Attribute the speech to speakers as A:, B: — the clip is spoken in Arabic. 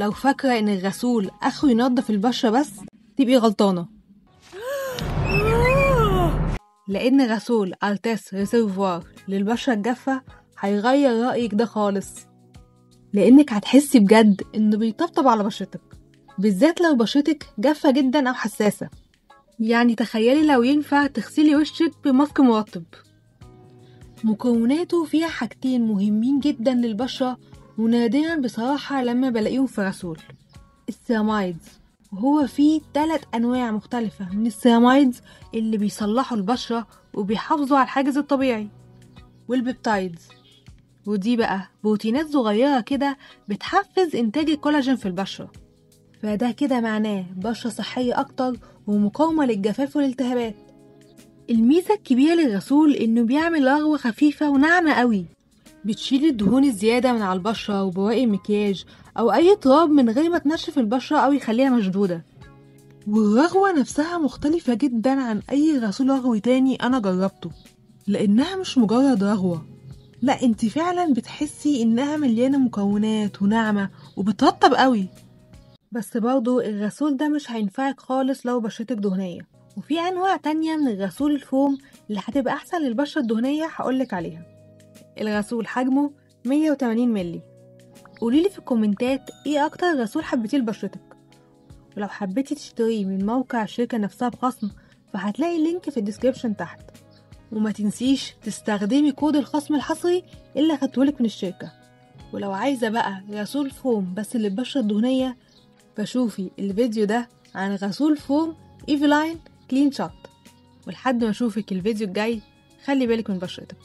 A: لو فاكرة ان الغسول اخره ينظف البشرة بس تبقي غلطانة، لان غسول ارتاس ريسيرفوار للبشرة الجافة هيغير رأيك ده خالص، لانك هتحسي بجد انه بيطبطب على بشرتك، بالذات لو بشرتك جافة جدا او حساسة. يعني تخيلي لو ينفع تغسلي وشك بماسك مرطب. مكوناته فيها حاجتين مهمين جدا للبشرة ونادرا بصراحة لما بلاقيهم في غسول: السيرامايدز، وهو فيه 3 أنواع مختلفة من السيرامايدز اللي بيصلحوا البشرة وبيحافظوا على الحاجز الطبيعي، والبيبتايدز، ودي بقى بروتينات صغيرة كده بتحفز إنتاج الكولاجين في البشرة، فده كده معناه بشرة صحية أكتر ومقاومة للجفاف والالتهابات. الميزة الكبيرة للغسول إنه بيعمل رغوة خفيفة وناعمة قوي، بتشيل الدهون الزيادة من على البشرة وبواقي المكياج أو أي تراب من غير ما تنشف البشرة أو يخليها مشدودة. والرغوة نفسها مختلفة جدا عن أي غسول رغوي تاني أنا جربته، لأنها مش مجرد رغوة، لا انت فعلا بتحسي إنها مليانة مكونات وناعمة وبترطب قوي. بس برضو الغسول ده مش هينفعك خالص لو بشرتك دهنية، وفي أنواع تانية من الغسول الفوم اللي هتبقى أحسن للبشرة الدهنية هقولك عليها. الغسول حجمه 180 ملي. قوليلي في الكومنتات ايه أكتر غسول حبيتيه لبشرتك، ولو حبيتي تشتريه من موقع الشركة نفسها بخصم فهتلاقي اللينك في الديسكريبشن تحت. وما تنسيش تستخدمي كود الخصم الحصري اللي هخدتهولك من الشركة. ولو عايزة بقى غسول فوم بس للبشرة الدهنية فشوفي الفيديو ده عن غسول فوم ايفلاين كلين شوت. ولحد ما اشوفك الفيديو الجاي خلي بالك من بشرتك.